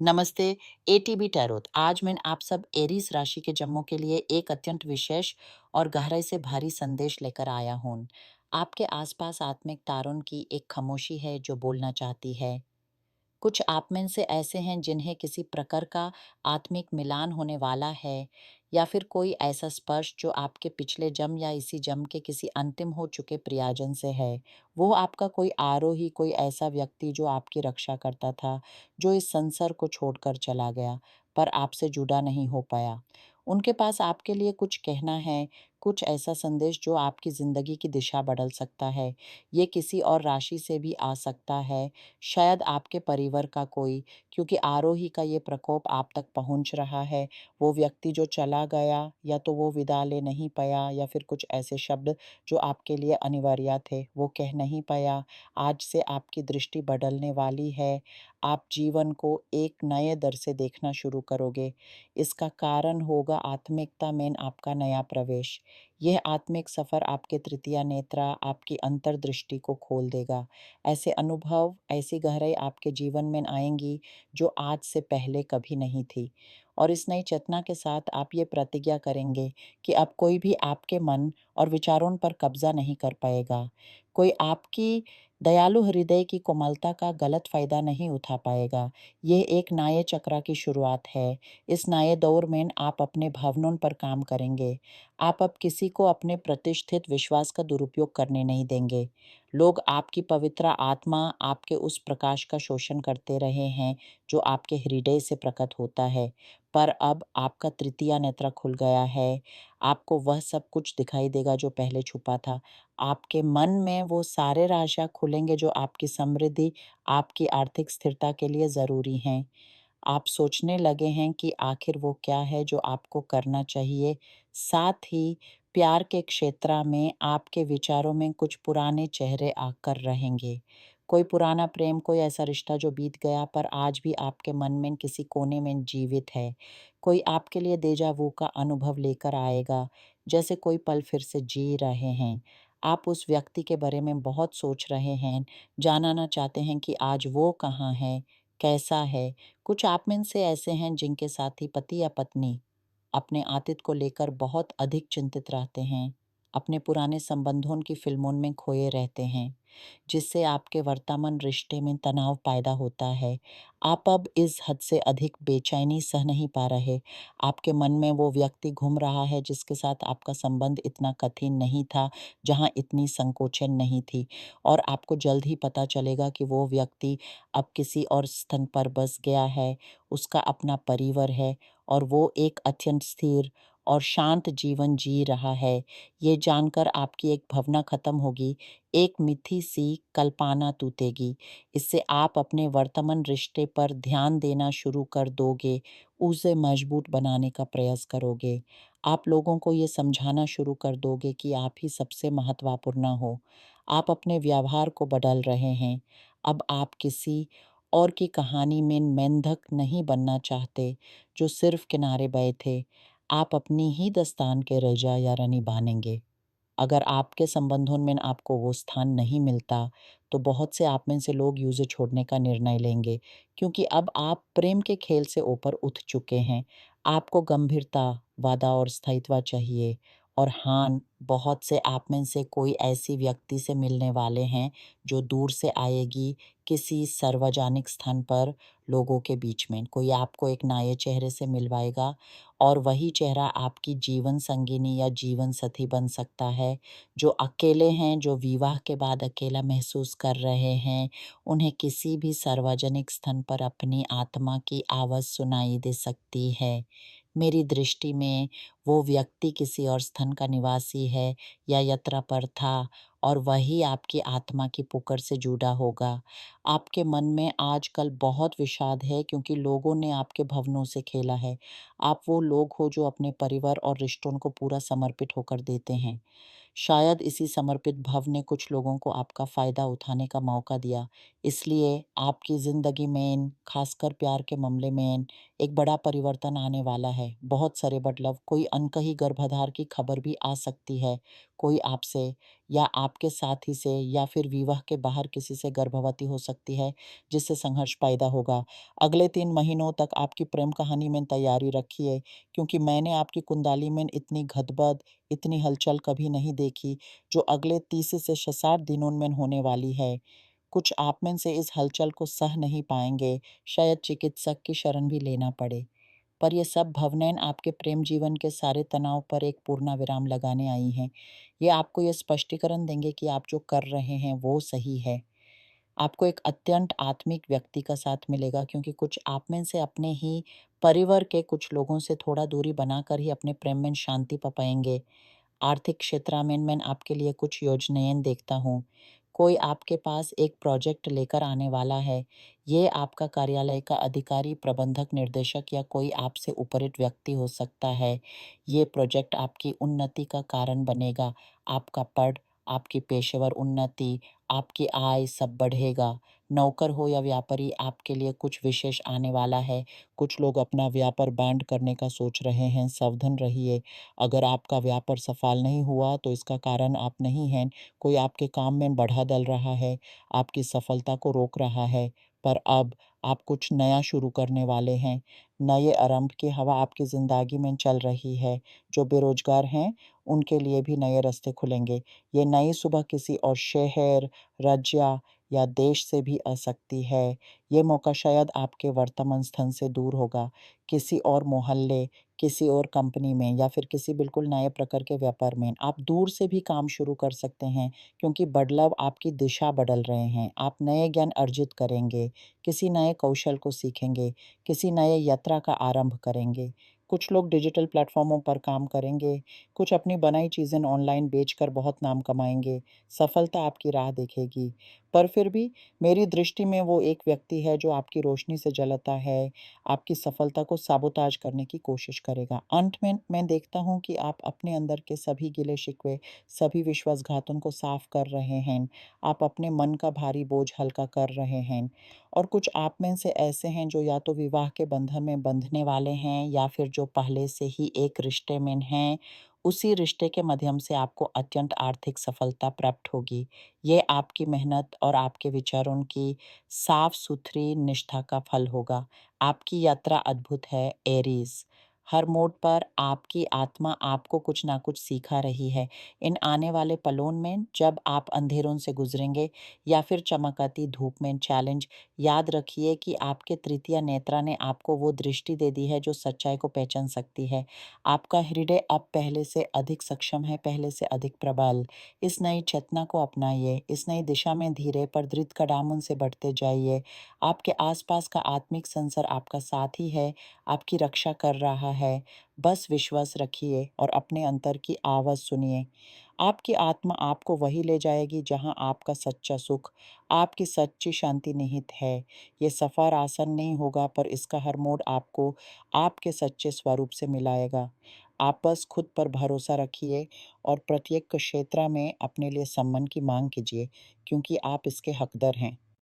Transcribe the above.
नमस्ते। ATB tarot. आज मैं आप सब एरीज राशि के जन्मों के लिए एक अत्यंत विशेष और गहराई से भारी संदेश लेकर आया हूँ। आपके आसपास आत्मिक तारों की एक खामोशी है जो बोलना चाहती है। कुछ आप में से ऐसे हैं जिन्हें किसी प्रकार का आत्मिक मिलान होने वाला है, या फिर कोई ऐसा स्पर्श जो आपके पिछले जन्म या इसी जन्म के किसी अंतिम हो चुके प्रियजन से है। वो आपका कोई आरोही, कोई ऐसा व्यक्ति जो आपकी रक्षा करता था, जो इस संसार को छोड़कर चला गया पर आपसे जुड़ा नहीं हो पाया। उनके पास आपके लिए कुछ कहना है, कुछ ऐसा संदेश जो आपकी जिंदगी की दिशा बदल सकता है। ये किसी और राशि से भी आ सकता है, शायद आपके परिवार का कोई, क्योंकि आरोही का ये प्रकोप आप तक पहुंच रहा है। वो व्यक्ति जो चला गया, या तो वो विदा ले नहीं पाया, या फिर कुछ ऐसे शब्द जो आपके लिए अनिवार्य थे वो कह नहीं पाया। आज से आपकी दृष्टि बदलने वाली है। आप जीवन को एक नए दर से देखना शुरू करोगे। इसका कारण होगा आत्मिकता में आपका नया प्रवेश। यह आत्मिक सफर आपके तृतीय नेत्र, आपकी अंतर्दृष्टि को खोल देगा। ऐसे अनुभव, ऐसी गहराई आपके जीवन में आएंगी जो आज से पहले कभी नहीं थी। और इस नई चेतना के साथ आप ये प्रतिज्ञा करेंगे कि अब कोई भी आपके मन और विचारों पर कब्जा नहीं कर पाएगा। कोई आपकी दयालु हृदय की कोमलता का गलत फायदा नहीं उठा पाएगा। यह एक नए चक्र की शुरुआत है। इस नए दौर में आप अपने भावनाओं पर काम करेंगे। आप अब किसी को अपने प्रतिष्ठित विश्वास का दुरुपयोग करने नहीं देंगे। लोग आपकी पवित्र आत्मा, आपके उस प्रकाश का शोषण करते रहे हैं जो आपके हृदय से प्रकट होता है। पर अब आपका तृतीय नेत्र खुल गया है। आपको वह सब कुछ दिखाई देगा जो पहले छुपा था। आपके मन में वो सारे रहस्य खुलेंगे जो आपकी समृद्धि, आपकी आर्थिक स्थिरता के लिए ज़रूरी हैं। आप सोचने लगे हैं कि आखिर वो क्या है जो आपको करना चाहिए। साथ ही प्यार के क्षेत्र में आपके विचारों में कुछ पुराने चेहरे आकर रहेंगे। कोई पुराना प्रेम, कोई ऐसा रिश्ता जो बीत गया पर आज भी आपके मन में किसी कोने में जीवित है। कोई आपके लिए देजा वू का अनुभव लेकर आएगा, जैसे कोई पल फिर से जी रहे हैं। आप उस व्यक्ति के बारे में बहुत सोच रहे हैं, जानना चाहते हैं कि आज वो कहाँ है, कैसा है। कुछ आप में से ऐसे हैं जिनके साथी, पति या पत्नी, अपने अतीत को लेकर बहुत अधिक चिंतित रहते हैं, अपने पुराने संबंधों की फिल्मों में खोए रहते हैं, जिससे आपके वर्तमान रिश्ते में तनाव पैदा होता है। आप अब इस हद से अधिक बेचैनी सह नहीं पा रहे। आपके मन में वो व्यक्ति घूम रहा है जिसके साथ आपका संबंध इतना कठिन नहीं था, जहाँ इतनी संकोचन नहीं थी। और आपको जल्द ही पता चलेगा कि वो व्यक्ति अब किसी और स्थान पर बस गया है, उसका अपना परिवार है, और वो एक अत्यंत स्थिर और शांत जीवन जी रहा है। ये जानकर आपकी एक भावना खत्म होगी, एक मिथी सी कल्पना टूटेगी। इससे आप अपने वर्तमान रिश्ते पर ध्यान देना शुरू कर दोगे, उसे मजबूत बनाने का प्रयास करोगे। आप लोगों को ये समझाना शुरू कर दोगे कि आप ही सबसे महत्वपूर्ण हो। आप अपने व्यवहार को बदल रहे हैं। अब आप किसी और की कहानी में मेंढक नहीं बनना चाहते जो सिर्फ किनारे बैठे। आप अपनी ही दास्तान के राजा या रानी बनेंगे। अगर आपके संबंधों में आपको वो स्थान नहीं मिलता, तो बहुत से आप में से लोग यूज़र छोड़ने का निर्णय लेंगे, क्योंकि अब आप प्रेम के खेल से ऊपर उठ चुके हैं। आपको गंभीरता, वादा और स्थायित्व चाहिए। और हाँ, बहुत से आप में से कोई ऐसी व्यक्ति से मिलने वाले हैं जो दूर से आएगी, किसी सार्वजनिक स्थान पर, लोगों के बीच में कोई आपको एक नए चेहरे से मिलवाएगा, और वही चेहरा आपकी जीवन संगिनी या जीवन साथी बन सकता है। जो अकेले हैं, जो विवाह के बाद अकेला महसूस कर रहे हैं, उन्हें किसी भी सार्वजनिक स्थान पर अपनी आत्मा की आवाज़ सुनाई दे सकती है। मेरी दृष्टि में वो व्यक्ति किसी और स्थान का निवासी है या यात्रा पर था, और वही आपकी आत्मा की पुकार से जुड़ा होगा। आपके मन में आजकल बहुत विषाद है, क्योंकि लोगों ने आपके भावनाओं से खेला है। आप वो लोग हो जो अपने परिवार और रिश्तों को पूरा समर्पित होकर देते हैं। शायद इसी समर्पित भाव ने कुछ लोगों को आपका फ़ायदा उठाने का मौका दिया। इसलिए आपकी ज़िंदगी में, ख़ासकर प्यार के मामले में, एक बड़ा परिवर्तन आने वाला है। बहुत सारे बदलाव, कोई अनकही गर्भाधान की खबर भी आ सकती है। कोई आपसे या आपके साथी से या फिर विवाह के बाहर किसी से गर्भवती हो सकती है, जिससे संघर्ष पैदा होगा। अगले 3 महीनों तक आपकी प्रेम कहानी में तैयारी रखिए, क्योंकि मैंने आपकी कुंडली में इतनी गदबद, इतनी हलचल कभी नहीं देखी, जो अगले 30 से 60 दिनों में होने वाली है। कुछ आप में से इस हलचल को सह नहीं पाएँगे, शायद चिकित्सक की शरण भी लेना पड़े। पर ये सब भावनाएँ आपके प्रेम जीवन के सारे तनाव पर एक पूर्ण विराम लगाने आई हैं। ये आपको ये स्पष्टीकरण देंगे कि आप जो कर रहे हैं, वो सही है। आपको एक अत्यंत आत्मिक व्यक्ति का साथ मिलेगा, क्योंकि कुछ आप में से अपने ही परिवार के कुछ लोगों से थोड़ा दूरी बनाकर ही अपने प्रेम में शांति पा पाएँगे। आर्थिक क्षेत्र में मैं आपके लिए कुछ योजनाएँ देखता हूँ। कोई आपके पास एक प्रोजेक्ट लेकर आने वाला है। ये आपका कार्यालय का अधिकारी, प्रबंधक, निर्देशक या कोई आपसे ऊपरित व्यक्ति हो सकता है। ये प्रोजेक्ट आपकी उन्नति का कारण बनेगा। आपका पद, आपकी पेशेवर उन्नति, आपकी आय सब बढ़ेगा। नौकर हो या व्यापारी, आपके लिए कुछ विशेष आने वाला है। कुछ लोग अपना व्यापार बैंड करने का सोच रहे हैं, सावधान रहिए। अगर आपका व्यापार सफल नहीं हुआ तो इसका कारण आप नहीं हैं, कोई आपके काम में बाधा डाल रहा है, आपकी सफलता को रोक रहा है। पर अब आप कुछ नया शुरू करने वाले हैं। नए आरंभ की हवा आपकी ज़िंदगी में चल रही है। जो बेरोज़गार हैं, उनके लिए भी नए रास्ते खुलेंगे। ये नई सुबह किसी और शहर, राज्य या देश से भी आ सकती है। ये मौका शायद आपके वर्तमान स्थान से दूर होगा, किसी और मोहल्ले, किसी और कंपनी में या फिर किसी बिल्कुल नए प्रकार के व्यापार में। आप दूर से भी काम शुरू कर सकते हैं, क्योंकि बदलाव आपकी दिशा बदल रहे हैं। आप नए ज्ञान अर्जित करेंगे, किसी नए कौशल को सीखेंगे, किसी नए यात्रा का आरंभ करेंगे। कुछ लोग डिजिटल प्लेटफ़ॉर्मों पर काम करेंगे, कुछ अपनी बनाई चीज़ें ऑनलाइन बेचकर बहुत नाम कमाएँगे। सफलता आपकी राह देखेगी। पर फिर भी मेरी दृष्टि में वो एक व्यक्ति है जो आपकी रोशनी से जलता है, आपकी सफलता को साबोताज करने की कोशिश करेगा। अंत में मैं देखता हूँ कि आप अपने अंदर के सभी गिले-शिकवे, सभी विश्वासघातों को साफ कर रहे हैं। आप अपने मन का भारी बोझ हल्का कर रहे हैं। और कुछ आप में से ऐसे हैं जो या तो विवाह के बंधन में बंधने वाले हैं, या फिर जो पहले से ही एक रिश्ते में हैं। उसी रिश्ते के माध्यम से आपको अत्यंत आर्थिक सफलता प्राप्त होगी। ये आपकी मेहनत और आपके विचारों की साफ-सुथरी निष्ठा का फल होगा। आपकी यात्रा अद्भुत है, एरीज़। हर मोड़ पर आपकी आत्मा आपको कुछ ना कुछ सिखा रही है। इन आने वाले पलों में जब आप अंधेरों से गुज़रेंगे या फिर चमकती धूप में चैलेंज, याद रखिए कि आपके तृतीय नेत्र ने आपको वो दृष्टि दे दी है जो सच्चाई को पहचान सकती है। आपका हृदय अब पहले से अधिक सक्षम है, पहले से अधिक प्रबल। इस नई चेतना को अपनाइए, इस नई दिशा में धीरे पर दृढ़ कदमों से बढ़ते जाइए। आपके आसपास का आत्मिक संसार आपका साथी है, आपकी रक्षा कर रहा है। बस विश्वास रखिए और अपने अंतर की आवाज़ सुनिए। आपकी आत्मा आपको वहीं ले जाएगी जहां आपका सच्चा सुख, आपकी सच्ची शांति निहित है। ये सफ़र आसान नहीं होगा, पर इसका हर मोड़ आपको आपके सच्चे स्वरूप से मिलाएगा। आप बस खुद पर भरोसा रखिए और प्रत्येक क्षेत्र में अपने लिए सम्मान की मांग कीजिए, क्योंकि आप इसके हकदार हैं।